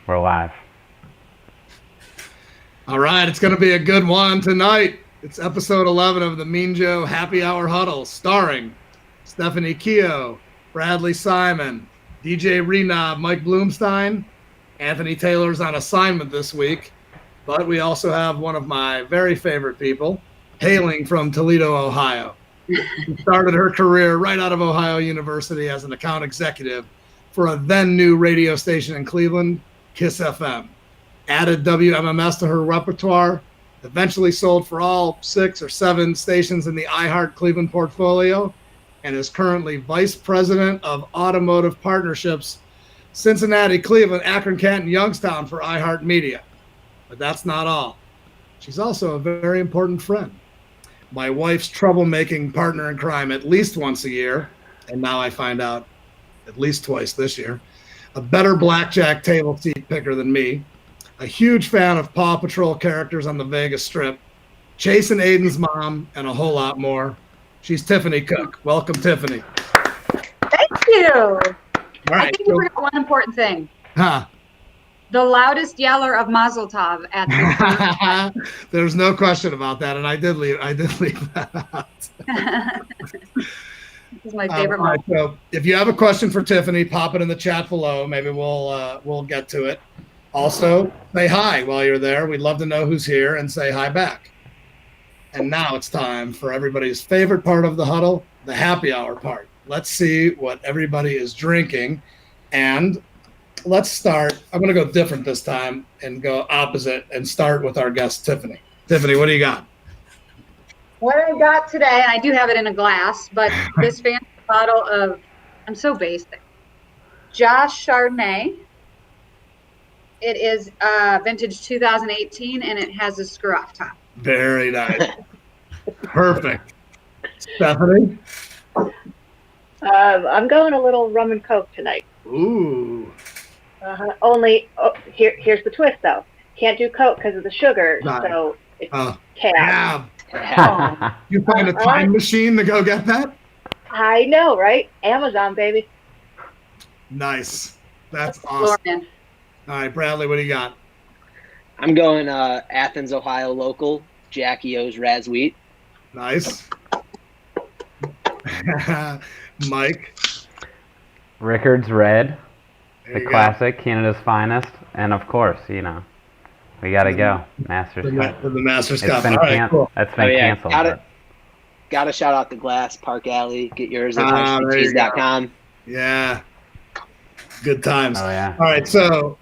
We're live. All right, it's going to be a good one tonight. It's episode 11 of the Mean Joe Happy Hour Huddle, starring Stephanie Keogh, Bradley Simon, DJ Renob, Mike Bloomstein. Anthony Taylor's on assignment this week, but we also have one of my very favorite people, hailing from Toledo, Ohio. She started her career right out of Ohio University as an account executive for a then new radio station in Cleveland, KISS FM. Added WMMS to her repertoire, eventually sold for all 6 or 7 stations in the iHeart Cleveland portfolio, and is currently Vice President of Automotive Partnerships, Cincinnati, Cleveland, Akron, Canton, Youngstown for iHeart Media. But that's not all. She's also a very important friend. My wife's troublemaking partner in crime at least once a year, and now I find out at least twice this year. A better blackjack table seat picker than me. A huge fan of Paw Patrol characters on the Vegas Strip. Chase and Aiden's mom, and a whole lot more. She's Tiffany Cook. Welcome, Tiffany. Thank you. All right. I think you forgot one important thing. Huh. The loudest yeller of Mazel Tov at the There's no question about that, and I did leave that out. This is my favorite moment. Right, so if you have a question for Tiffany, pop it in the chat below. Maybe we'll get to it. Also, say hi while you're there. We'd love to know who's here and say hi back. And now it's time for everybody's favorite part of the huddle, the happy hour part. Let's see what everybody is drinking. And let's start. I'm going to go different this time and go opposite and start with our guest, Tiffany. Tiffany, what do you got? What I got today, and I do have it in a glass, but this fancy bottle of, I'm so basic, Josh Chardonnay. It is vintage 2018, and it has a screw-off top. Very nice. Perfect. Stephanie? I'm going a little rum and coke tonight. Ooh. Here's the twist, though. Can't do coke because of the sugar, so it's cab. You find a time machine to go get that? I know, right? Amazon, baby. Nice. That's awesome. All right, Bradley, what do you got? I'm going Athens, Ohio local, Jackie O's Raz Wheat. Nice. Mike? Rickard's Red, There the you classic, Canada's finest, and of course, we got to go. Masters Cup. The Masters Cup. It's been, All right, cool. That's been canceled. Gotta shout out the Glass Park Alley. Get yours at HouseFreeCheese.com. Yeah. Good times. Oh, yeah. All right, so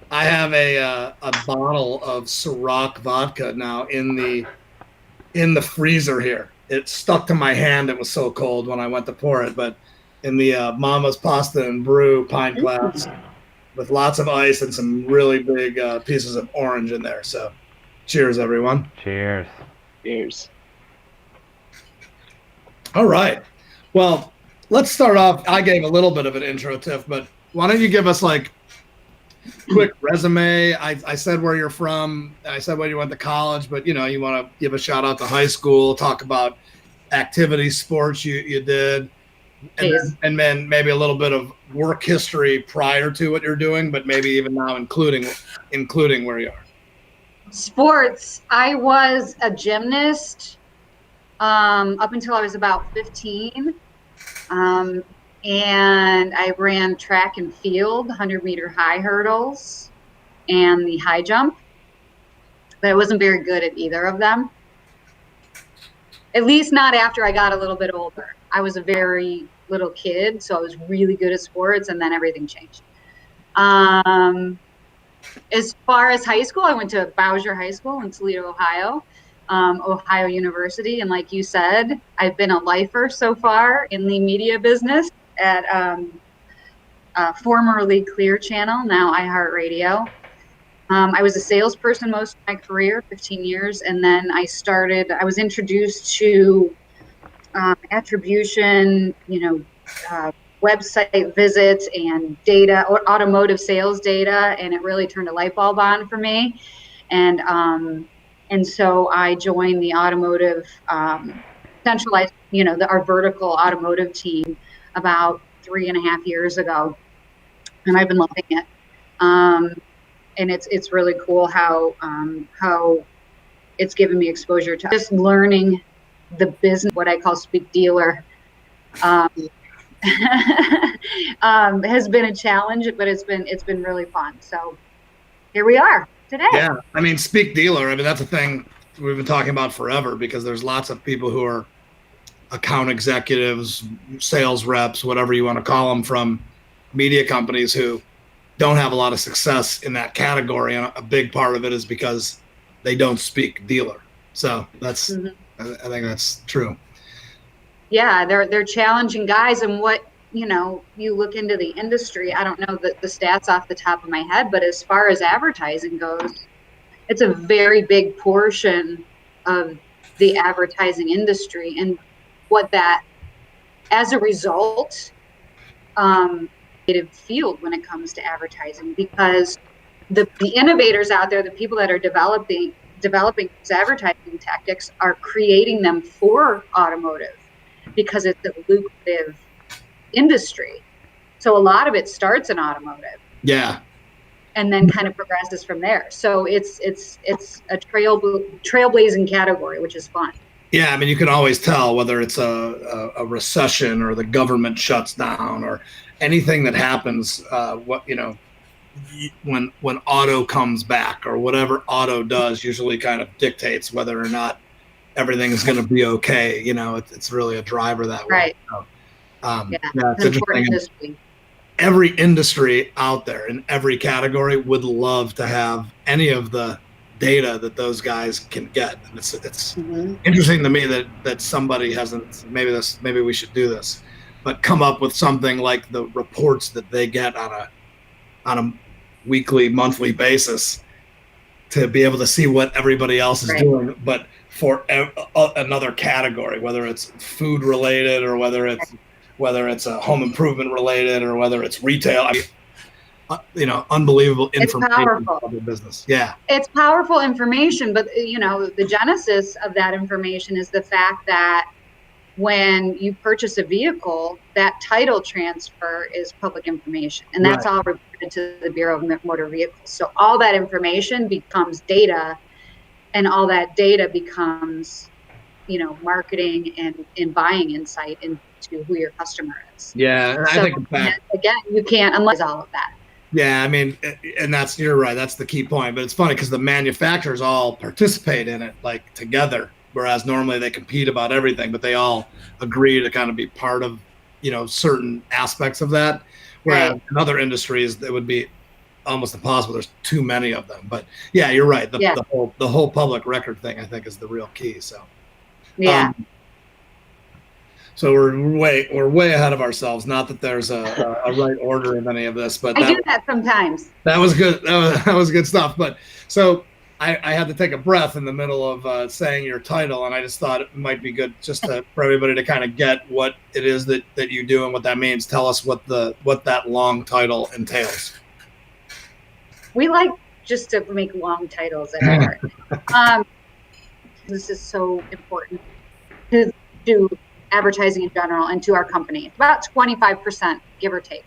I have a bottle of Ciroc vodka now in the freezer here. It stuck to my hand. It was so cold when I went to pour it, but in the Mama's Pasta and Brew pint glass with lots of ice and some really big pieces of orange in there. So cheers, everyone. Cheers. Cheers. All right. Well, let's start off. I gave a little bit of an intro, Tiff, but why don't you give us like quick resume? I said where you're from. I said where you went to college, but you want to give a shout out to high school, talk about activities, sports you did, and then maybe a little bit of work history prior to what you're doing, but maybe even now including where you are. Sports. I was a gymnast up until I was about 15. And I ran track and field, 100-meter high hurdles, and the high jump. But I wasn't very good at either of them. At least not after I got a little bit older. I was a very little kid, so I was really good at sports, and then everything changed. As far as high school, I went to Bowser High School in Toledo, Ohio, Ohio University. And like you said, I've been a lifer so far in the media business at formerly Clear Channel, now iHeartRadio. I was a salesperson most of my career, 15 years, and then I was introduced to attribution, website visits and data, or automotive sales data, and it really turned a light bulb on for me. And so I joined the automotive centralized, our vertical automotive team about 3.5 years ago. and I've been loving it. And it's really cool how it's given me exposure to just learning the business, what I call speak dealer. Has been a challenge, but it's been really fun. So here we are today. Yeah, I mean, speak dealer. I mean, that's a thing we've been talking about forever, because there's lots of people who are account executives, sales reps, whatever you want to call them, from media companies who don't have a lot of success in that category, and a big part of it is because they don't speak dealer. So that's I think that's true. Yeah, they're challenging guys, and what you look into the industry. I don't know the stats off the top of my head, but as far as advertising goes, it's a very big portion of the advertising industry, and what that, as a result, field when it comes to advertising, because the innovators out there, the people that are developing these advertising tactics, are creating them for automotive because it's a lucrative industry. So a lot of it starts in automotive. Yeah. And then kind of progresses from there. So it's a trailblazing category, which is fun. Yeah, I mean, you can always tell whether it's a recession or the government shuts down or anything that happens. When auto comes back, or whatever auto does, usually kind of dictates whether or not everything is going to be okay. It's really a driver that way. Right. So, it's interesting. Every industry out there in every category would love to have any of the data that those guys can get. And it's interesting to me that somebody hasn't, maybe we should do this, but come up with something like the reports that they get on a weekly, monthly basis, to be able to see what everybody else is doing, but for another category, whether it's food related or whether it's a home improvement related or whether it's retail. I mean, unbelievable information about the business. Yeah, it's powerful information, but the genesis of that information is the fact that when you purchase a vehicle, that title transfer is public information, and that's all reported to the Bureau of Motor Vehicles. So all that information becomes data, and all that data becomes, marketing and buying insight into who your customer is. Yeah, so, I think again, you can't unless all of that. Yeah, I mean, and you're right. That's the key point. But it's funny because the manufacturers all participate in it like together, whereas normally they compete about everything, but they all agree to kind of be part of, certain aspects of that. Whereas in other industries, it would be almost impossible. There's too many of them. But yeah, you're right. The whole public record thing, I think, is the real key. So yeah. So we're way ahead of ourselves. Not that there's a right order of any of this, but I do that sometimes. That was good. That was good stuff. But so I had to take a breath in the middle of saying your title, and I just thought it might be good just for everybody to kind of get what it is that you do and what that means. Tell us what that long title entails. We like just to make long titles at our this is so important to do advertising in general and to our company. About 25%, give or take,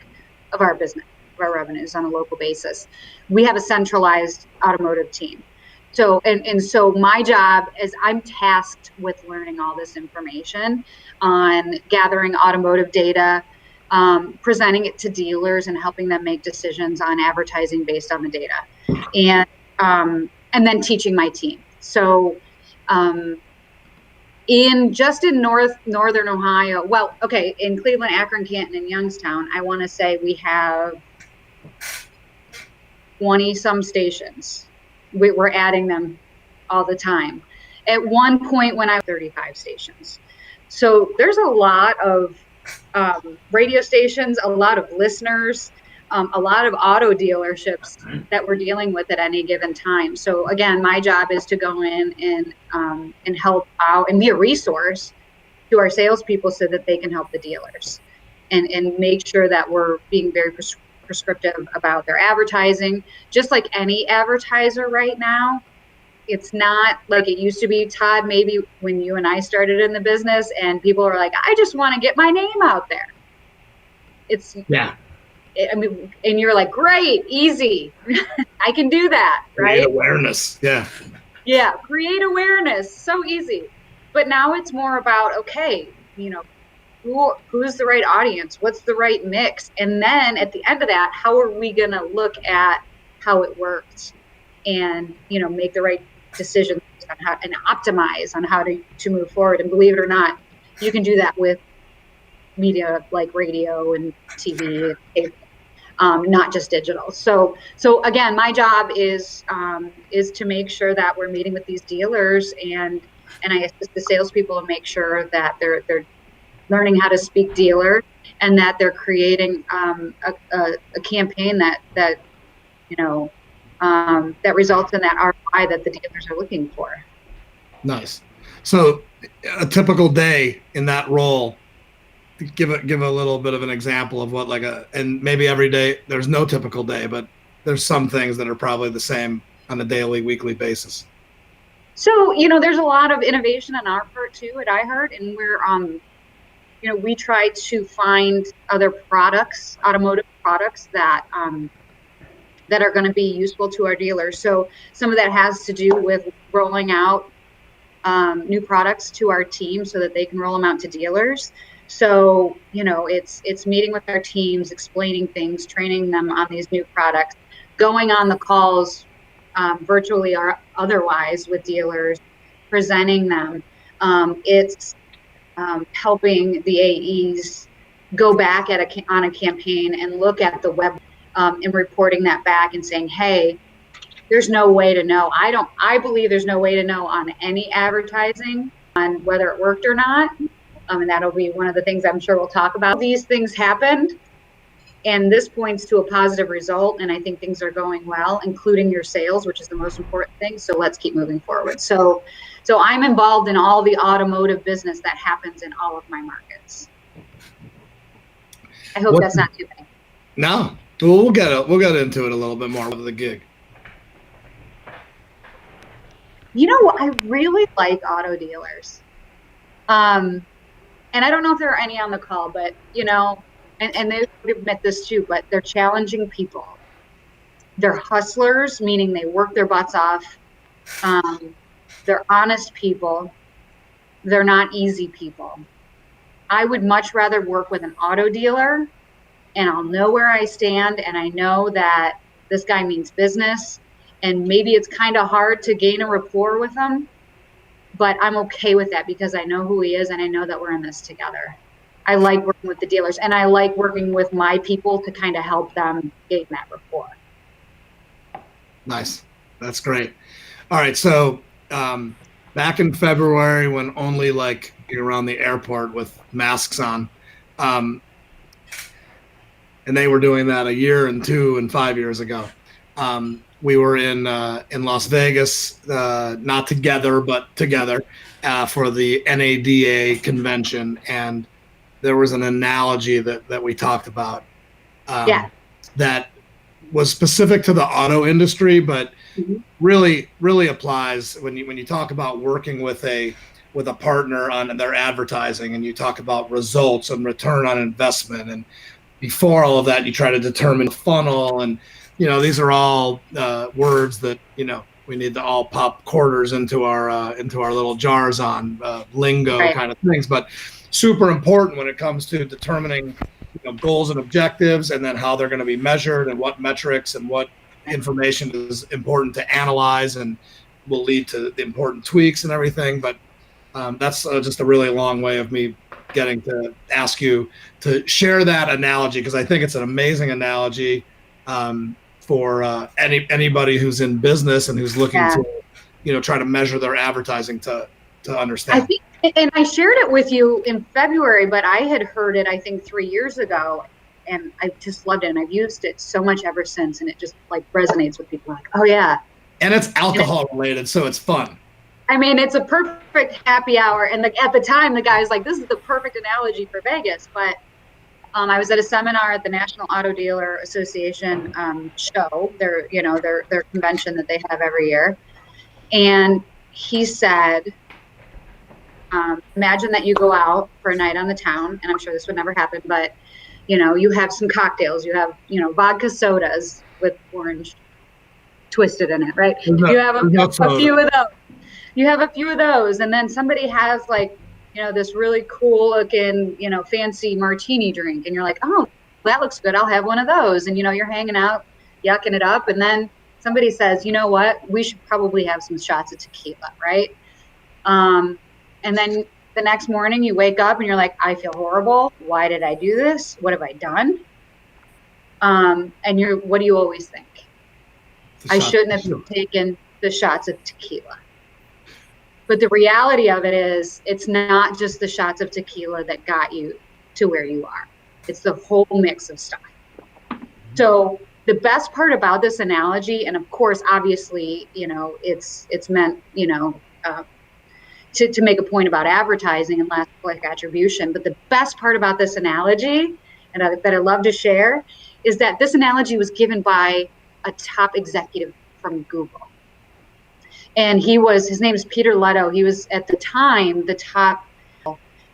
of our business, of our revenues on a local basis. We have a centralized automotive team. So, and so my job is I'm tasked with learning all this information on gathering automotive data, presenting it to dealers and helping them make decisions on advertising based on the data, and then teaching my team. So, in northern Ohio, in Cleveland, Akron, Canton, and Youngstown, I want to say we have 20 some stations. We're adding them all the time. At one point when I was 35 stations. So there's a lot of radio stations, a lot of listeners, a lot of auto dealerships that we're dealing with at any given time. So again, my job is to go in and help out and be a resource to our salespeople so that they can help the dealers and make sure that we're being very prescriptive about their advertising. Just like any advertiser right now, it's not like it used to be, Todd, maybe when you and I started in the business and people are like, I just want to get my name out there. I mean, and you're like, great, easy. I can do that, right? Create awareness. Yeah. Yeah, create awareness. So easy. But now it's more about, okay, who's the right audience? What's the right mix? And then at the end of that, how are we going to look at how it worked and, make the right decisions on how and optimize on how to move forward. And believe it or not, you can do that with media like radio and TV and cable. Not just digital. So again, my job is to make sure that we're meeting with these dealers and I assist the salespeople to make sure that they're learning how to speak dealer and that they're creating a campaign that that results in that ROI that the dealers are looking for. Nice. So a typical day in that role, give a little bit of an example of what and maybe every day there's no typical day, but there's some things that are probably the same on a daily, weekly basis. So, there's a lot of innovation on our part too at iHeart, and we're, we try to find other products, automotive products that are going to be useful to our dealers. So some of that has to do with rolling out new products to our team so that they can roll them out to dealers. So, it's meeting with our teams, explaining things, training them on these new products, going on the calls virtually or otherwise with dealers, presenting them. It's helping the AEs go back on a campaign and look at the web and reporting that back and saying, hey, there's no way to know. I believe there's no way to know on any advertising on whether it worked or not. And that'll be one of the things I'm sure we'll talk about. These things happened, and this points to a positive result. And I think things are going well, including your sales, which is the most important thing. So let's keep moving forward. So I'm involved in all the automotive business that happens in all of my markets. I hope that's not too bad. No, we'll get into it a little bit more with the gig. I really like auto dealers. And I don't know if there are any on the call, but, and they would admit this too, but they're challenging people. They're hustlers, meaning they work their butts off. They're honest people. They're not easy people. I would much rather work with an auto dealer and I'll know where I stand and I know that this guy means business and maybe it's kind of hard to gain a rapport with him, but I'm okay with that because I know who he is and I know that we're in this together. I like working with the dealers and I like working with my people to kind of help them gain that rapport. Nice. That's great. All right. So back in February when only you're around the airport with masks on, and they were doing that a year and 2 and 5 years ago. We were in Las Vegas, not together, but together for the NADA convention. And there was an analogy that we talked about that was specific to the auto industry, but really, really applies when you talk about working with a partner on their advertising and you talk about results and return on investment. And before all of that, you try to determine the funnel and these are all words that we need to all pop quarters into our little jars on lingo kind of things, but super important when it comes to determining goals and objectives, and then how they're going to be measured, and what metrics and what information is important to analyze, and will lead to the important tweaks and everything. But that's just a really long way of me getting to ask you to share that analogy because I think it's an amazing analogy. For anybody who's in business and who's looking to, try to measure their advertising to understand. I think, and I shared it with you in February, but I had heard it, I think 3 years ago, and I just loved it. And I've used it so much ever since. And it just resonates with people oh yeah. And it's alcohol related. So it's fun. I mean, it's a perfect happy hour. And at the time, the guy was like, this is the perfect analogy for Vegas. But I was at a seminar at the National Auto Dealer Association show, their convention that they have every year. And he said, imagine that you go out for a night on the town, and I'm sure this would never happen, but you have some cocktails, you have, vodka sodas with orange twisted in it, right? You have a few of those. You have a few of those, and then somebody has like, this really cool looking, fancy martini drink, and you're like, oh, that looks good. I'll have one of those. And, you're hanging out, yucking it up. And then somebody says, you know what, we should probably have some shots of tequila, right? And then the next morning you wake up and you're like, I feel horrible. Why did I do this? What have I done? And what do you always think? I shouldn't have taken the shots of tequila. But the reality of it is, it's not just the shots of tequila that got you to where you are. It's the whole mix of stuff. So the best part about this analogy, and of course, obviously, it's meant, to make a point about advertising and last click attribution. But the best part about this analogy, and that I love to share, is that this analogy was given by a top executive from Google. And his name is Peter Leto. He was at the time the top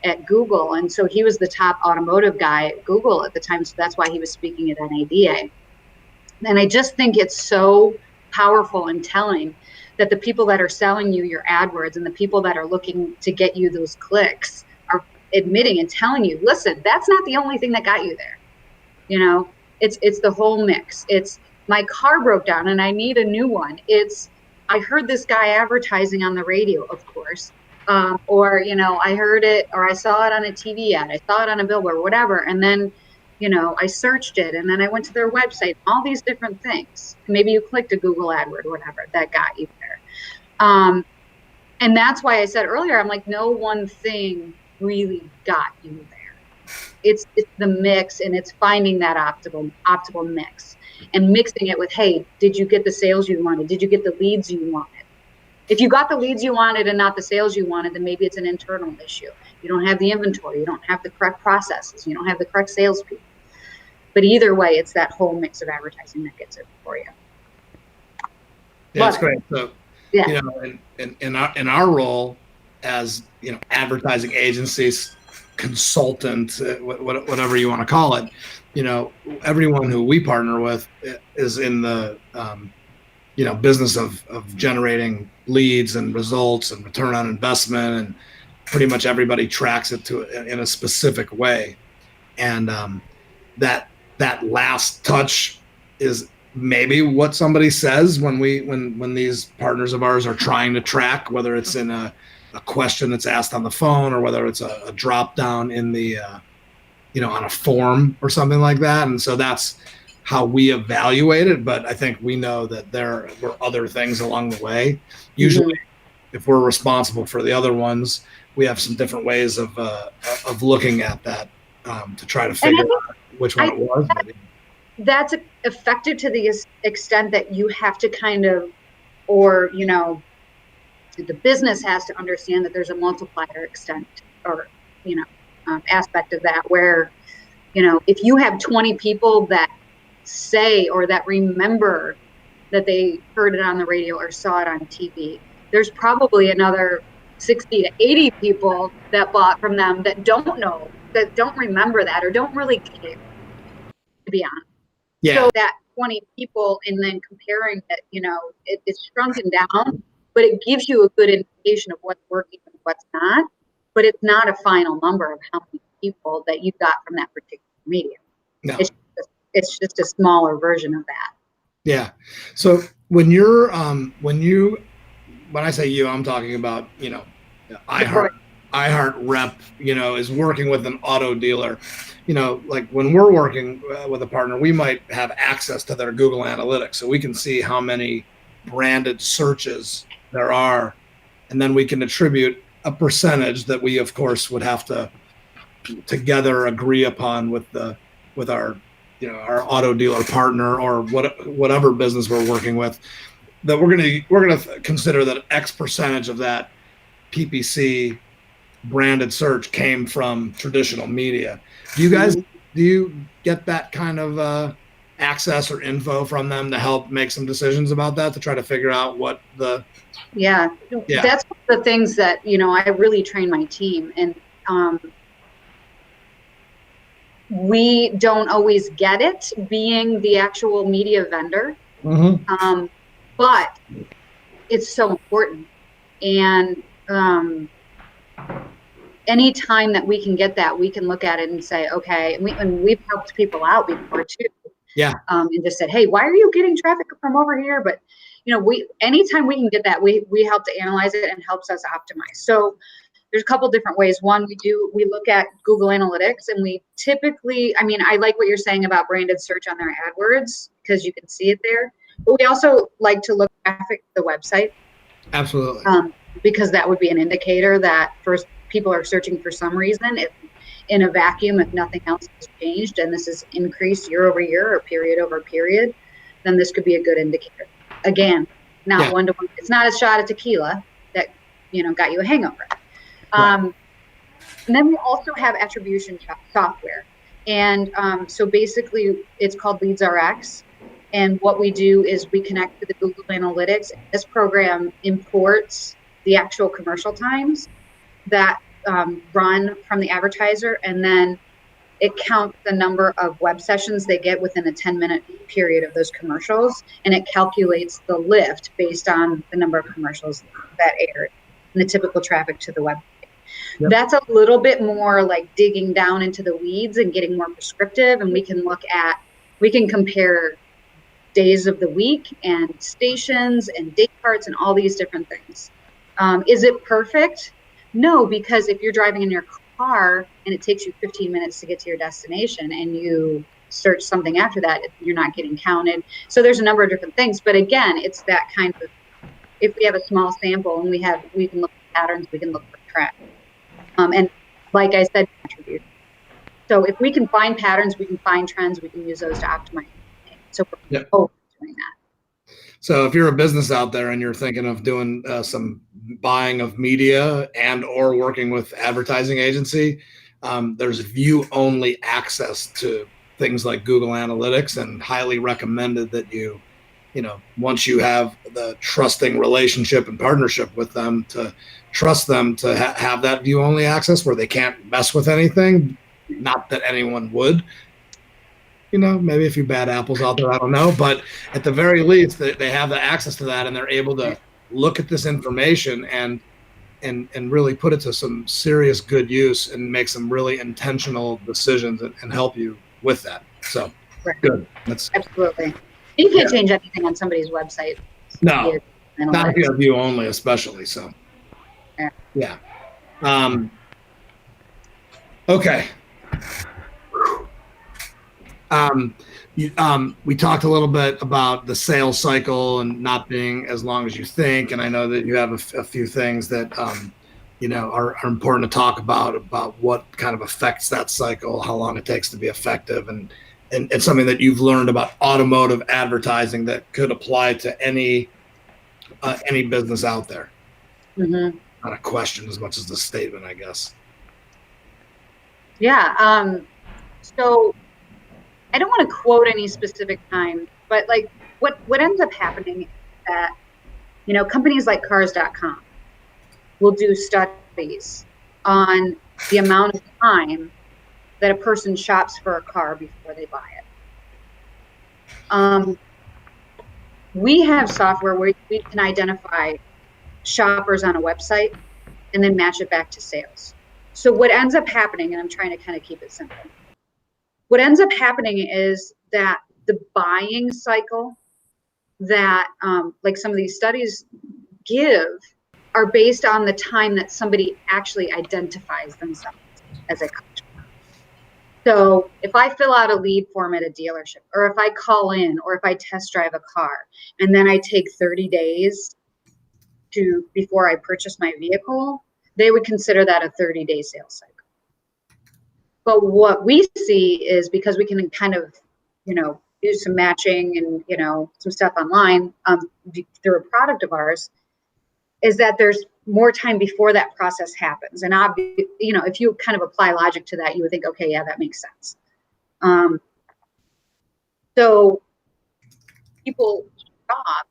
at Google. And so he was the top automotive guy at Google at the time. So that's why he was speaking at NADA. And I just think it's so powerful and telling that the people that are selling you your AdWords and the people that are looking to get you those clicks are admitting and telling you, listen, that's not the only thing that got you there. It's the whole mix. It's my car broke down and I need a new one. It's I heard this guy advertising on the radio, of course, or I heard it, or I saw it on a TV ad, I saw it on a billboard, whatever, and then I searched it, and then I went to their website, all these different things. Maybe you clicked a Google AdWord, whatever, that got you there. And that's why I said earlier, I'm like, no one thing really got you there. It's the mix, and it's finding that optimal mix. And mixing it with, hey, did you get the sales you wanted? Did you get the leads you wanted? If you got the leads you wanted and not the sales you wanted, then maybe it's an internal issue. You don't have the inventory. You don't have the correct processes. You don't have the correct salespeople. But either way, it's that whole mix of advertising that gets it for you. Yeah, that's great. So, in our role as, advertising agencies, consultant, whatever you want to call it, everyone who we partner with is in the, business of generating leads and results and return on investment, and pretty much everybody tracks it in a specific way. And that last touch is maybe what somebody says when these partners of ours are trying to track, whether it's in a question that's asked on the phone, or whether it's a drop down in the on a form or something like that. And so that's how we evaluate it. But I think we know that there were other things along the way. Usually, if we're responsible for the other ones, we have some different ways of looking at that to try to figure out which one it was. That's effective to the extent that you have to kind of, or the business has to understand that there's a multiplier extent, or aspect of that, where if you have 20 people that say or that remember that they heard it on the radio or saw it on TV, there's probably another 60 to 80 people that bought from them that don't know, that don't remember that, or don't really care, to be honest. So that 20 people, and then comparing it, it's shrunken down, but it gives you a good indication of what's working and what's not. But it's not a final number of how many people that you got from that particular medium. No. It's just a smaller version of that. Yeah. So when I say you, I'm talking about, iHeart Rep, is working with an auto dealer. Like when we're working with a partner, we might have access to their Google Analytics, so we can see how many branded searches there are, and then we can attribute a percentage that we, of course, would have to together agree upon with our our auto dealer partner, or whatever business we're working with, that we're gonna consider that X percentage of that PPC branded search came from traditional media. Do you get that kind of access or info from them to help make some decisions about that, to try to figure out what the that's one of the things that I really train my team, and we don't always get it being the actual media vendor. But it's so important. And anytime that we can get that, we can look at it and say, okay, and we've helped people out before too. Yeah. And just said, hey, why are you getting traffic from over here? But anytime we can get that, we help to analyze it and helps us optimize. So there's a couple different ways. One, we look at Google Analytics, and we typically, I like what you're saying about branded search on their AdWords because you can see it there. But we also like to look at the website. Absolutely. Because that would be an indicator that first people are searching for some reason. If in a vacuum, if nothing else has changed and this is increased year over year or period over period, then this could be a good indicator. Again, not one-to-one. It's not a shot of tequila that got you a hangover. And then we also have attribution software. And so basically it's called LeadsRx. And what we do is we connect to the Google Analytics. This program imports the actual commercial times that run from the advertiser, and then it counts the number of web sessions they get within a 10-minute period of those commercials, and it calculates the lift based on the number of commercials that aired and the typical traffic to the website. Yep. That's a little bit more like digging down into the weeds and getting more prescriptive, and we can compare days of the week and stations and day parts and all these different things. Is it perfect? No, because if you're driving in your car and it takes you 15 minutes to get to your destination and you search something after that, you're not getting counted. So there's a number of different things. But again, it's that kind of, if we have a small sample and we can look at patterns, we can look for trends. And like I said, attribution. So if we can find patterns, we can find trends, we can use those to optimize. So we're both doing that. So if you're a business out there and you're thinking of doing some buying of media and or working with advertising agency, there's view-only access to things like Google Analytics, and highly recommended that you once you have the trusting relationship and partnership with them, to trust them to have that view-only access where they can't mess with anything. Not that anyone would. Maybe a few bad apples out there, I don't know. But at the very least, they have the access to that, and they're able to look at this information and really put it to some serious good use and make some really intentional decisions and help you with that. So good. That's absolutely. You can't change anything on somebody's website. No, not if you have view only, especially. So yeah. Okay. We talked a little bit about the sales cycle and not being as long as you think, and I know that you have a few things that are important to talk about what kind of affects that cycle, how long it takes to be effective, and something that you've learned about automotive advertising that could apply to any business out there. Mm-hmm. Not a question as much as a statement, I guess. Yeah. So I don't want to quote any specific time, but like what ends up happening is that, companies like cars.com will do studies on the amount of time that a person shops for a car before they buy it. We have software where we can identify shoppers on a website and then match it back to sales. So what ends up happening, and I'm trying to kind of keep it simple, what ends up happening is that the buying cycle that like some of these studies give are based on the time that somebody actually identifies themselves as a customer. So if I fill out a lead form at a dealership, or if I call in, or if I test drive a car, and then I take 30 days before I purchase my vehicle, they would consider that a 30-day sales cycle. But what we see is, because we can kind of, do some matching and, some stuff online through a product of ours, is that there's more time before that process happens. And if you kind of apply logic to that, you would think, okay, yeah, that makes sense. So people shop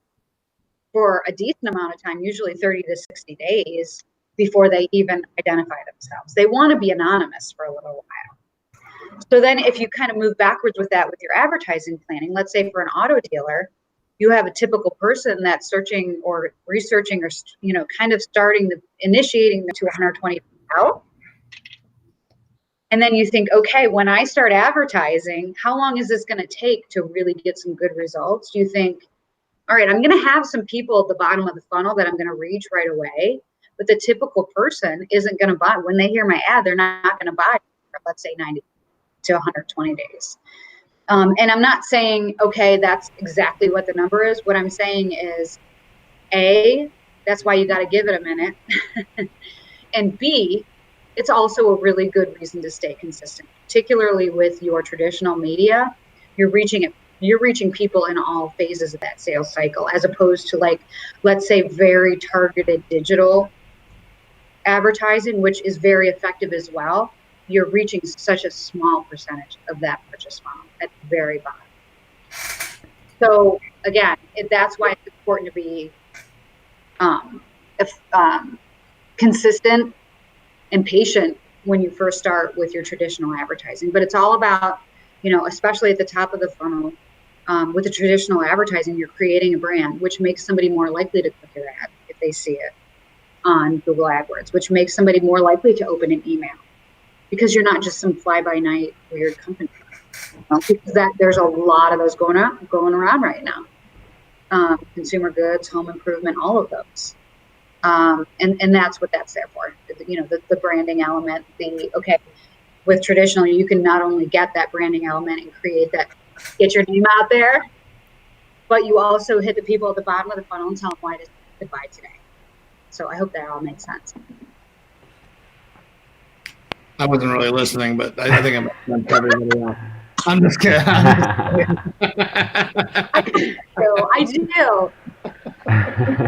for a decent amount of time, usually 30 to 60 days, before they even identify themselves. They want to be anonymous for a little while. So then if you kind of move backwards with that with your advertising planning, let's say for an auto dealer, you have a typical person that's searching or researching or, kind of initiating the 220 out. And then you think, okay, when I start advertising, how long is this going to take to really get some good results? Do you think, all right, I'm going to have some people at the bottom of the funnel that I'm going to reach right away, but the typical person isn't going to buy. When they hear my ad, they're not going to buy for, let's say, 90 to 120 days. And I'm not saying, okay, that's exactly what the number is. What I'm saying is, A, that's why you got to give it a minute. And B, it's also a really good reason to stay consistent, particularly with your traditional media. You're reaching people in all phases of that sales cycle, as opposed to, like, let's say, very targeted digital advertising, which is very effective as well. You're reaching such a small percentage of that purchase funnel at the very bottom. So again, that's why it's important to be consistent and patient when you first start with your traditional advertising. But it's all about, especially at the top of the funnel, with the traditional advertising, you're creating a brand, which makes somebody more likely to click your ad if they see it on Google AdWords, which makes somebody more likely to open an email, because you're not just some fly-by-night weird company. Because there's a lot of those going around right now. Consumer goods, home improvement, all of those. And that's what that's there for. The branding element. With traditional, you can not only get that branding element and get your name out there, but you also hit the people at the bottom of the funnel and tell them why to buy today. So I hope that all makes sense. I wasn't really listening, but I think I'm everybody else. I'm just kidding. I do.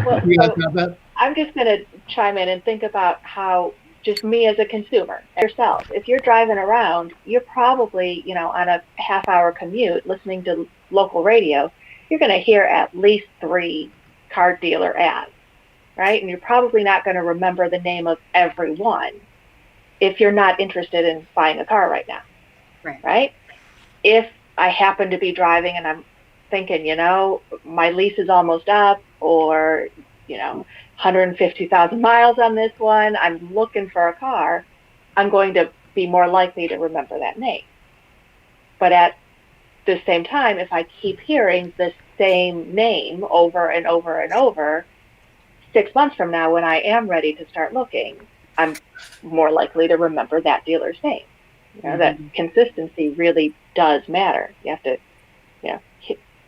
Well, You guys got that? I'm just going to chime in and think about how, just me as a consumer, yourself, if you're driving around, you're probably, on a half-hour commute listening to local radio, you're going to hear at least 3 car dealer ads, right? And you're probably not going to remember the name of every one if you're not interested in buying a car right now, right? If I happen to be driving and I'm thinking, my lease is almost up, or, 150,000 miles on this one, I'm looking for a car, I'm going to be more likely to remember that name. But at the same time, if I keep hearing the same name over and over and over, 6 months from now, when I am ready to start looking, I'm more likely to remember that dealer's name. That consistency really does matter. You have to,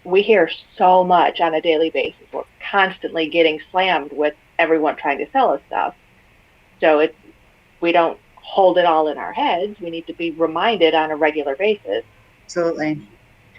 we hear so much on a daily basis. We're constantly getting slammed with everyone trying to sell us stuff. So we don't hold it all in our heads. We need to be reminded on a regular basis. Absolutely.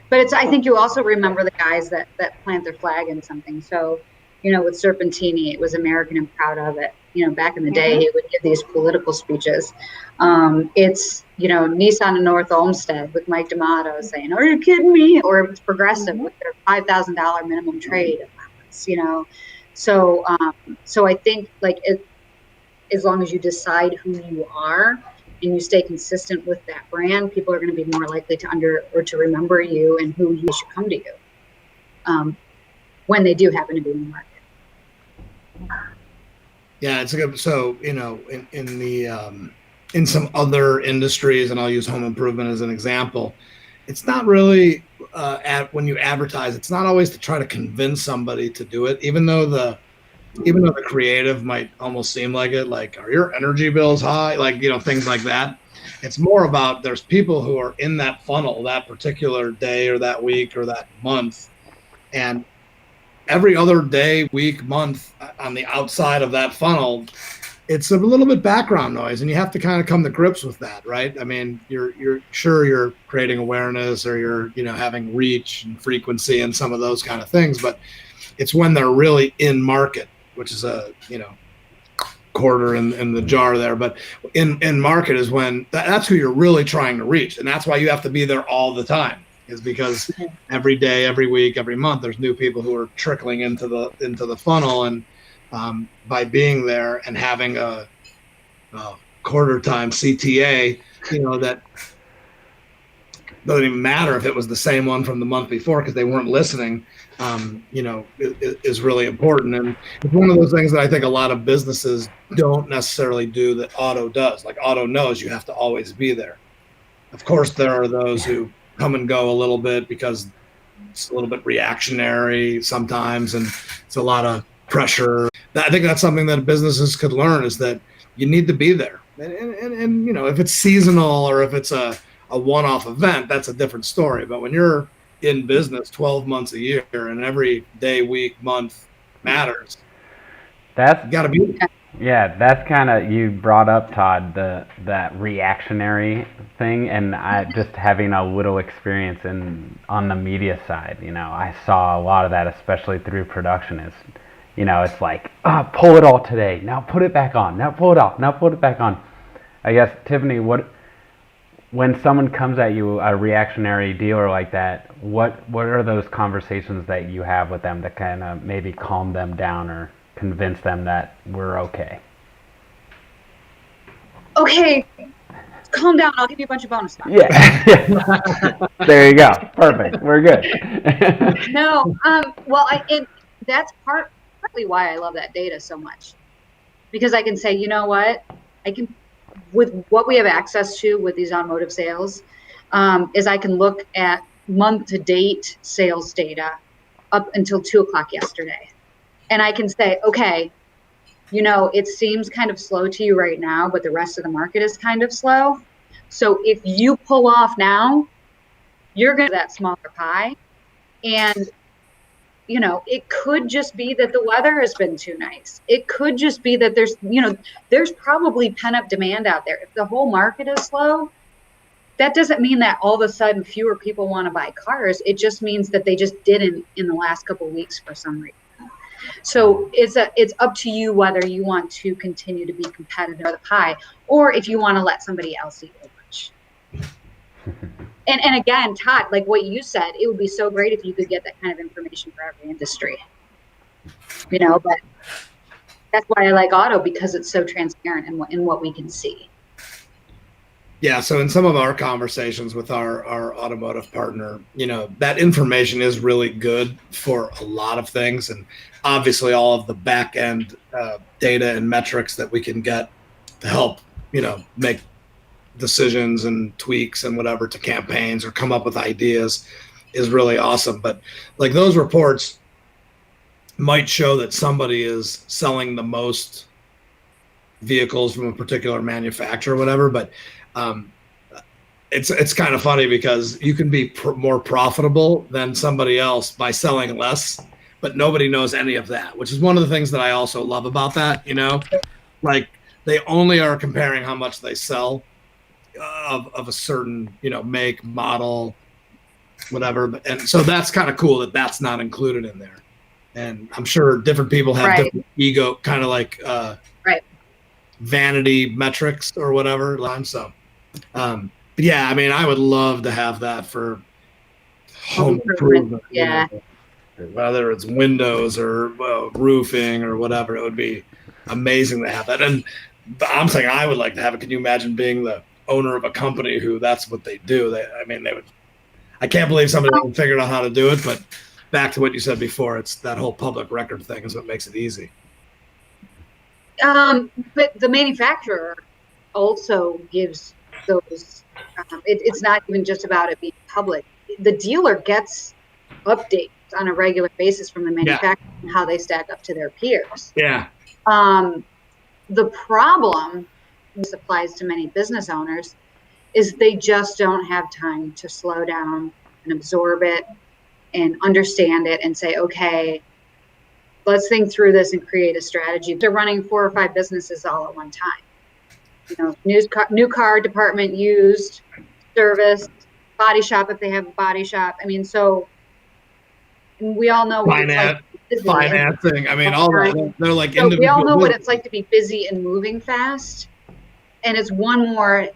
But I think you also remember the guys that plant their flag in something. So, with Serpentini, it was American and proud of it. Back in the day, he would give these political speeches. It's, Nissan and North Olmsted with Mike D'Amato saying, "Are you kidding me?" Or it was Progressive with their $5,000 minimum trade allowance, So I think, as long as you decide who you are and you stay consistent with that brand, people are going to be more likely to remember you and who you should come to you when they do happen to be in the market. Yeah, it's a good. So in some other industries, and I'll use home improvement as an example, it's not really when you advertise, it's not always to try to convince somebody to do it, even though the creative might almost seem like it, like, are your energy bills high? Things like that. It's more about, there's people who are in that funnel that particular day or that week or that month, and every other day, week, month on the outside of that funnel, it's a little bit background noise, and you have to kind of come to grips with that, right? I mean, you're creating awareness, or you're having reach and frequency and some of those kind of things, but it's when they're really in market, which is a quarter in the jar there, but in market is when that's who you're really trying to reach, and that's why you have to be there all the time. Is because every day, every week, every month, there's new people who are trickling into the funnel, and by being there and having a quarter time CTA, that doesn't even matter if it was the same one from the month before because they weren't listening, is really important. And it's one of those things that I think a lot of businesses don't necessarily do that auto does. Like auto knows you have to always be there. Of course, there are those who come and go a little bit because it's a little bit reactionary sometimes, and it's a lot of pressure. I think that's something that businesses could learn, is that you need to be there. And if it's seasonal or if it's a one-off event, that's a different story. But when you're in business 12 months a year and every day, week, month matters, you got to be there. Yeah, that's kind of, you brought up, Todd, that reactionary thing, and I just having a little experience on the media side. I saw a lot of that, especially through production. It's like, pull it all today, now put it back on, now pull it off, now put it back on. I guess, Tiffany, when someone comes at you, a reactionary dealer like that, what are those conversations that you have with them that kind of maybe calm them down or convince them that we're okay? Okay, calm down. I'll give you a bunch of bonus points. Yeah. There you go. Perfect. We're good. No, well, that's partly why I love that data so much, because I can say, you know what, with what we have access to with these automotive sales, is I can look at month to date sales data up until 2:00 yesterday. And I can say, okay, it seems kind of slow to you right now, but the rest of the market is kind of slow. So if you pull off now, you're going to that smaller pie. And, it could just be that the weather has been too nice. It could just be that there's probably pent up demand out there. If the whole market is slow, that doesn't mean that all of a sudden fewer people want to buy cars. It just means that they just didn't in the last couple of weeks for some reason. So it's up to you whether you want to continue to be competitive with the pie, or if you want to let somebody else eat the lunch. And again, Todd, like what you said, it would be so great if you could get that kind of information for every industry. But that's why I like auto, because it's so transparent in what we can see. Yeah, so in some of our conversations with our automotive partner, that information is really good for a lot of things. And obviously all of the back end data and metrics that we can get to help, make decisions and tweaks and whatever to campaigns or come up with ideas is really awesome. But like those reports might show that somebody is selling the most vehicles from a particular manufacturer or whatever, but it's kind of funny because you can be more profitable than somebody else by selling less, but nobody knows any of that, which is one of the things that I also love about that. Like they only are comparing how much they sell of a certain make, model, whatever, and so that's kind of cool that that's not included in there. And I'm sure different people have different ego, kind of like vanity metrics or whatever. So but yeah, I mean, I would love to have that for home improvement. Yeah. Whether it's windows or roofing or whatever, it would be amazing to have that. And I'm saying I would like to have it. Can you imagine being the owner of a company who that's what they do? They would. I can't believe somebody hasn't figured out how to do it. But back to what you said before, it's that whole public record thing is what makes it easy. But the manufacturer also gives those. It's not even just about it being public. The dealer gets updates on a regular basis from the manufacturer and how they stack up to their peers. Yeah. The problem, this applies to many business owners, is they just don't have time to slow down and absorb it and understand it and say, okay, let's think through this and create a strategy. They're running 4 or 5 businesses all at one time. New car department, used, service, body shop if they have a body shop. I mean, so we all know what it's like to be busy. Financing. I mean, all that. They're like so we all know what it's like to be busy and moving fast. And it's one more,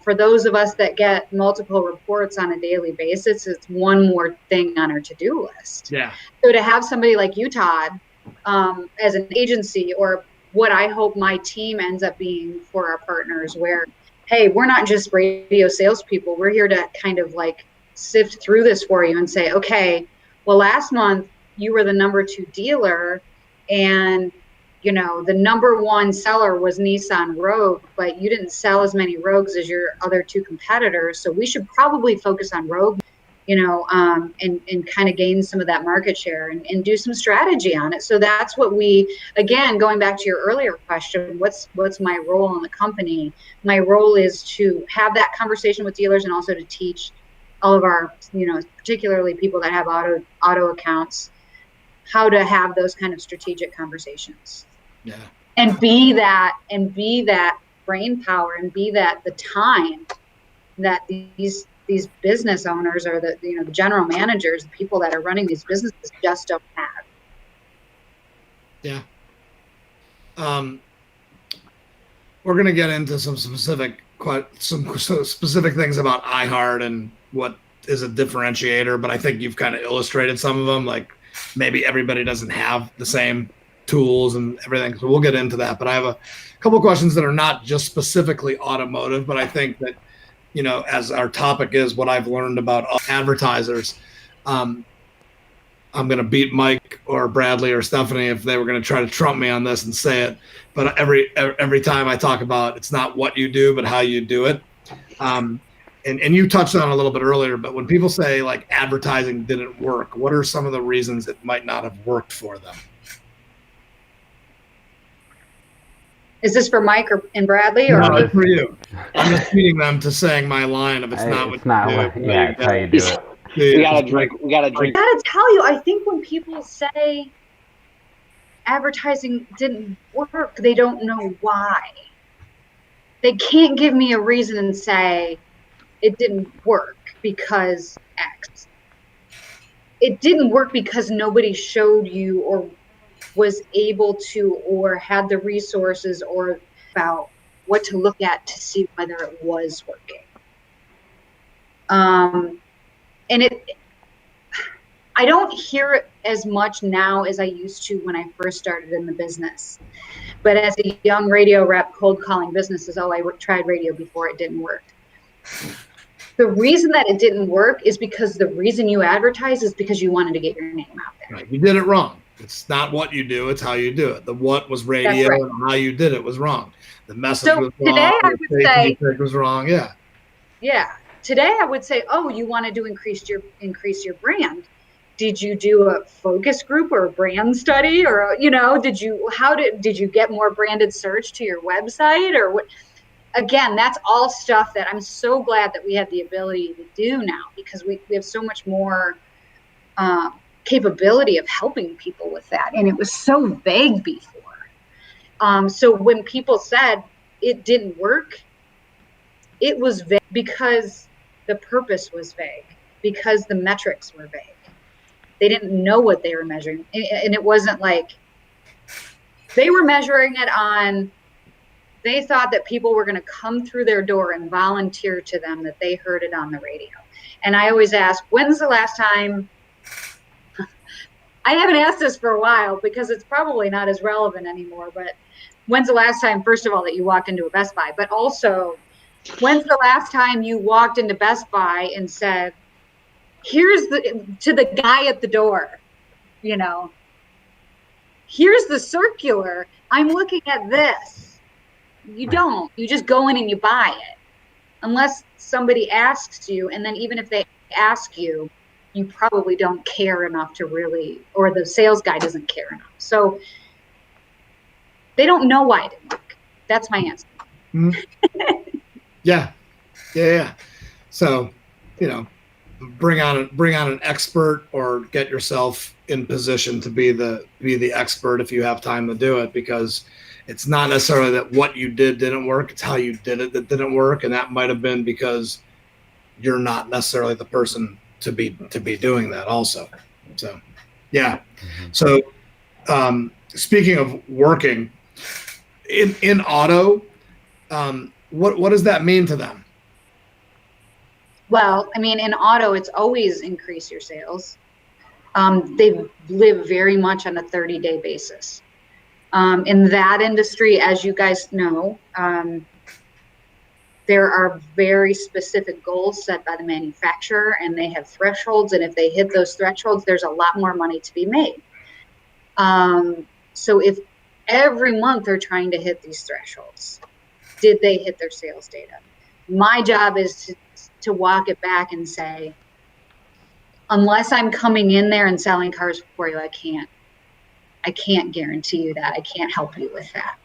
for those of us that get multiple reports on a daily basis, it's one more thing on our to-do list. Yeah. So to have somebody like you, Todd, as an agency, or what I hope my team ends up being for our partners, where, hey, we're not just radio salespeople. We're here to kind of like sift through this for you and say, okay, well, last month you were the number 2 dealer, and you know the number 1 seller was Nissan Rogue, but you didn't sell as many Rogues as your other 2 competitors. So we should probably focus on Rogue, you know, and kind of gain some of that market share and do some strategy on it. So that's what we, again, going back to your earlier question, what's my role in the company? My role is to have that conversation with dealers and also to teach all of our, you know, particularly people that have auto accounts, how to have those kind of strategic conversations. Yeah. And be that brain power, and be that the time that these business owners or the, you know, the general managers, the people that are running these businesses just don't have. Yeah. We're going to get into some specific things about iHeart and what is a differentiator, but I think you've kind of illustrated some of them. Like maybe everybody doesn't have the same tools and everything. So we'll get into that. But I have a couple of questions that are not just specifically automotive, but I think that, you know, as our topic is what I've learned about advertisers, I'm going to beat Mike or Bradley or Stephanie if they were going to try to trump me on this and say it. But every time I talk about, it's not what you do, but how you do it. And you touched on it a little bit earlier, but when people say like advertising didn't work, what are some of the reasons it might not have worked for them? Is this for Mike and Bradley, or no, it's for you? I'm just feeding them to saying my line of it's not what you do. Yeah, it's how you do it. We gotta drink. We gotta drink. I gotta tell you, I think when people say advertising didn't work, they don't know why. They can't give me a reason and say it didn't work because X. It didn't work because nobody showed you or was able to or had the resources or about what to look at to see whether it was working. And I don't hear it as much now as I used to when I first started in the business. But as a young radio rep cold calling businesses, I tried radio before, it didn't work. The reason that it didn't work is because the reason you advertise is because you wanted to get your name out there. Right. You did it wrong. It's not what you do, it's how you do it. The what was radio right. and how you did it was wrong. The message so was today wrong. I would say it was wrong. Yeah. Yeah. Today I would say, oh, you wanted to increase your brand. Did you do a focus group or a brand study, or, you know, did you get more branded search to your website, or what? Again, that's all stuff that I'm so glad that we have the ability to do now, because we have so much more capability of helping people with that. And it was so vague before. So when people said it didn't work, it was vague because the purpose was vague, because the metrics were vague. They didn't know what they were measuring. And it wasn't like they were measuring it on, they thought that people were going to come through their door and volunteer to them that they heard it on the radio. And I always ask, when's the last time? I haven't asked this for a while because it's probably not as relevant anymore, but when's the last time, first of all, that you walked into a Best Buy? But also, when's the last time you walked into Best Buy and said, here's to the guy at the door, you know, here's the circular, I'm looking at this. You don't. You just go in and you buy it. Unless somebody asks you, and then even if they ask you, you probably don't care enough to really, or the sales guy doesn't care enough. So they don't know why it didn't work. That's my answer. Mm-hmm. Yeah. So, you know, bring on an expert, or get yourself in position to be the expert if you have time to do it, because it's not necessarily that what you did didn't work, it's how you did it that didn't work. And that might have been because you're not necessarily the person to be doing that also. So yeah. So speaking of working in auto, what does that mean to them? Well, I mean, in auto, it's always increase your sales. They live very much on a 30-day basis. In that industry, as you guys know, There are very specific goals set by the manufacturer, and they have thresholds. And if they hit those thresholds, there's a lot more money to be made. So if every month they're trying to hit these thresholds, did they hit their sales data? My job is to walk it back and say, unless I'm coming in there and selling cars for you, I can't guarantee you that. I can't help you with that.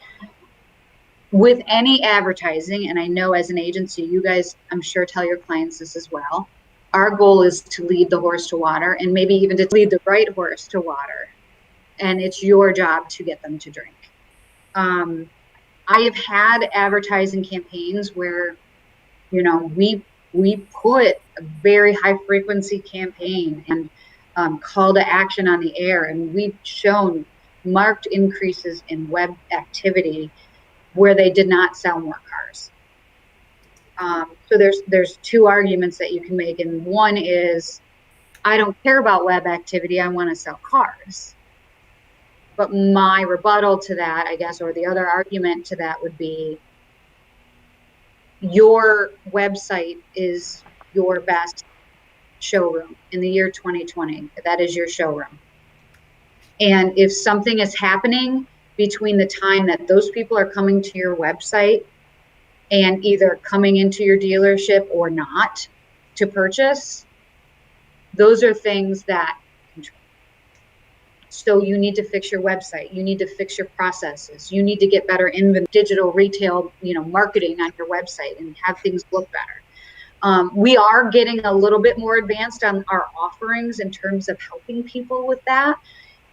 With any advertising, and I know as an agency, you guys, I'm sure, tell your clients this as well. Our goal is to lead the horse to water, and maybe even to lead the right horse to water. And it's your job to get them to drink. I have had advertising campaigns where, you know, we put a very high frequency campaign and call to action on the air, and we've shown marked increases in web activity where they did not sell more cars. So there's two arguments that you can make, and one is, I don't care about web activity, I want to sell cars. But my rebuttal to that, I guess, or the other argument to that would be, your website is your best showroom in the year 2020. That is your showroom. And if something is happening between the time that those people are coming to your website and either coming into your dealership or not to purchase, those are things that control. So you need to fix your website. You need to fix your processes. You need to get better in digital retail, marketing on your website and have things look better. We are getting a little bit more advanced on our offerings in terms of helping people with that.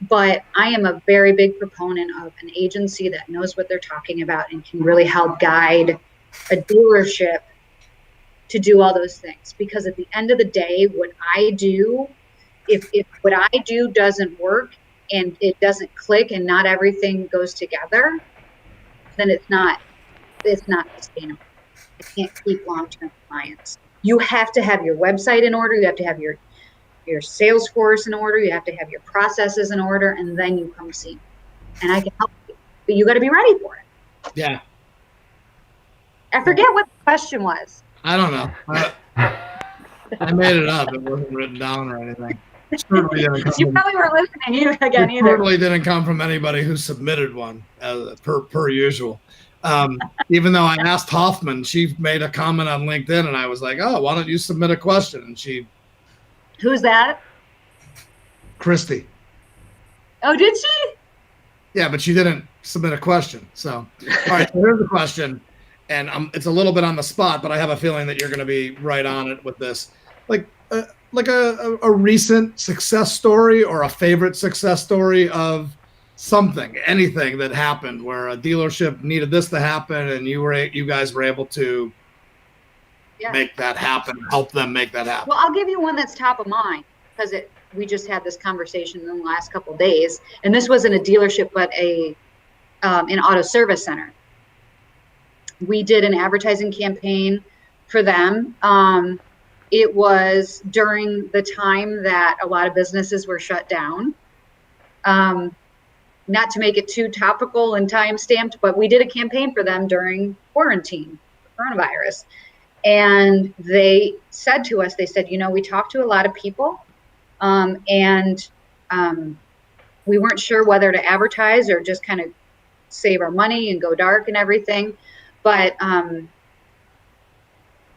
But I am a very big proponent of an agency that knows what they're talking about and can really help guide a dealership to do all those things. Because at the end of the day, what I do, if what I do doesn't work and it doesn't click and not everything goes together, then it's not sustainable. I can't keep long-term clients. You have to have your website in order. You have to have your sales force in order. You have to have your processes in order, and then you come see me. And I can help you, but you got to be ready for it. Yeah. I forget what the question was. I don't know. I made it up. It wasn't written down or anything. Certainly didn't come You probably weren't listening again it either. certainly didn't come from anybody who submitted one, per usual. Even though I asked Hoffman, she made a comment on LinkedIn, and I was like, "Oh, why don't you submit a question?" And she. Who's that? Christy. Oh, did she? Yeah, but she didn't submit a question. So, all right, so here's the question, and it's a little bit on the spot, but I have a feeling that you're going to be right on it with this. Like a recent success story or a favorite success story of something, anything that happened where a dealership needed this to happen, and you guys were able to make that happen, help them make that happen. Well, I'll give you one that's top of mind because we just had this conversation in the last couple of days, and this wasn't a dealership, but an auto service center. We did an advertising campaign for them. It was during the time that a lot of businesses were shut down. Not to make it too topical and time stamped, but we did a campaign for them during quarantine, coronavirus. And they said to us, we talked to a lot of people, and we weren't sure whether to advertise or just kind of save our money and go dark and everything. But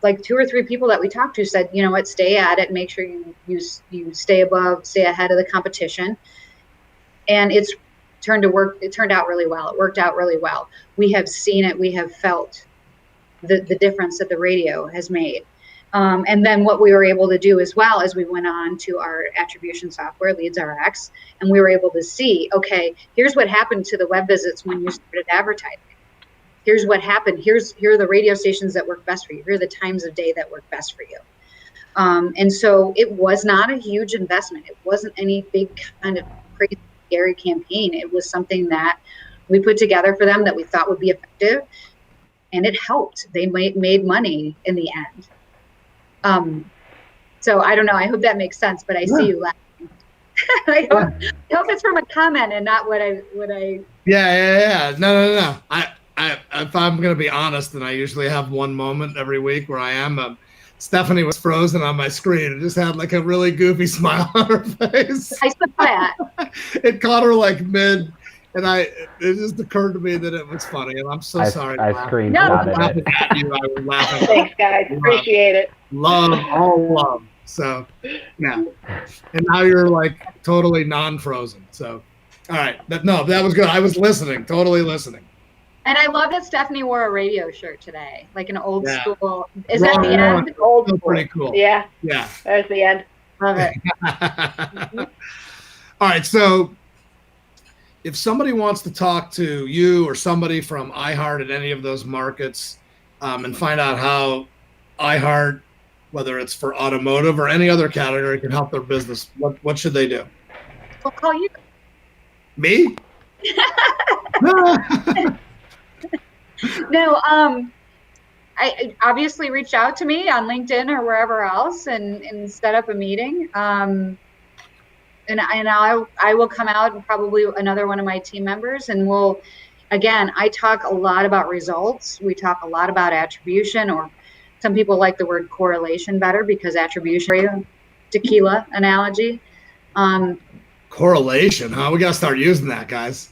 like 2 or 3 people that we talked to said, you know what, stay at it, make sure you stay ahead of the competition. And it turned out really well. It worked out really well. We have seen it. We have felt the difference that the radio has made. And then what we were able to do as well as we went on to our attribution software, Leads RX, and we were able to see, okay, here's what happened to the web visits when you started advertising. Here's what happened. Here are the radio stations that work best for you. Here are the times of day that work best for you. And so it was not a huge investment. It wasn't any big kind of crazy, scary campaign. It was something that we put together for them that we thought would be effective. And it helped. They made money in the end. So I don't know. I hope that makes sense, but I see you laughing. I hope it's from a comment and not what I. Yeah. No. if I'm going to be honest, and I usually have one moment every week where I am, Stephanie was frozen on my screen and just had like a really goofy smile on her face. I saw that. It caught her like mid, and it just occurred to me that it was funny, and I'm so sorry. I I was screenshotted laughing it. at you. I was laughing. Thanks, guys. Appreciate it. All love. So, yeah. And now you're like totally non-frozen. So, all right. That was good. I was listening, totally listening. And I love that Stephanie wore a radio shirt today, like an old school. Is Wrong that the one. end? Old Still pretty cool. Yeah. Yeah. There's the end. Love it. All right. So, if somebody wants to talk to you or somebody from iHeart at any of those markets and find out how iHeart, whether it's for automotive or any other category, can help their business, what should they do? We'll call you. Me? No, I obviously reach out to me on LinkedIn or wherever else and set up a meeting. And I will come out and probably another one of my team members, and I talk a lot about results. We talk a lot about attribution, or some people like the word correlation better because attribution, tequila analogy. Correlation, huh? We got to start using that, guys.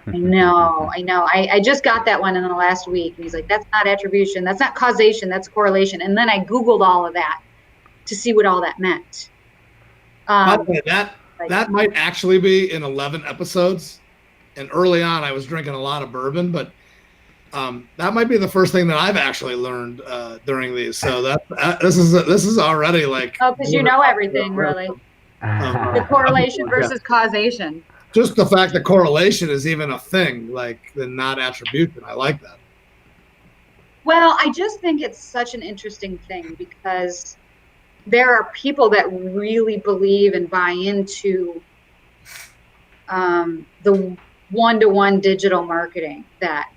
I know. I just got that one in the last week. And he's like, that's not attribution. That's not causation. That's correlation. And then I Googled all of that to see what all that meant. By the way, that might actually be in 11 episodes. And early on, I was drinking a lot of bourbon, but that might be the first thing that I've actually learned during these. So this is already like. Oh, because you know everything, really. The correlation versus causation. Just the fact that correlation is even a thing, like the not attribution. I like that. Well, I just think it's such an interesting thing because there are people that really believe and buy into the one-to-one digital marketing, that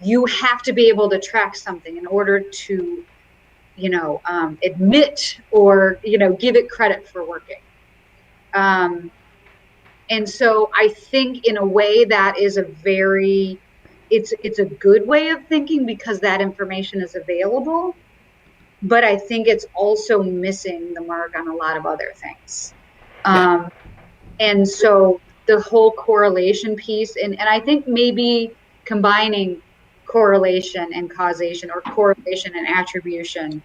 you have to be able to track something in order to, admit or, give it credit for working. And so I think in a way that is it's a good way of thinking because that information is available, but I think it's also missing the mark on a lot of other things. And so the whole correlation piece, and I think maybe combining correlation and causation, or correlation and attribution,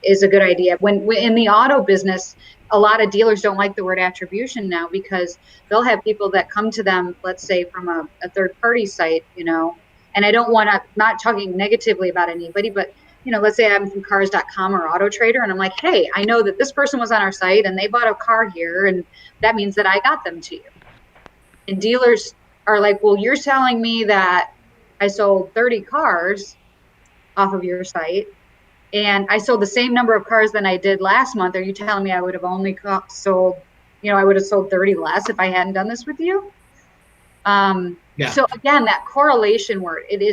is a good idea. When in the auto business, a lot of dealers don't like the word attribution now because they'll have people that come to them, let's say from a third party site, and I don't want to, not talking negatively about anybody, but let's say I'm from cars.com or Auto Trader, and I'm like, hey, I know that this person was on our site and they bought a car here, and that means that I got them to you. And dealers are like, well, you're telling me that I sold 30 cars off of your site, and I sold the same number of cars than I did last month. Are you telling me I would have only sold, I would have sold 30 less if I hadn't done this with you? So again, that correlation word, it is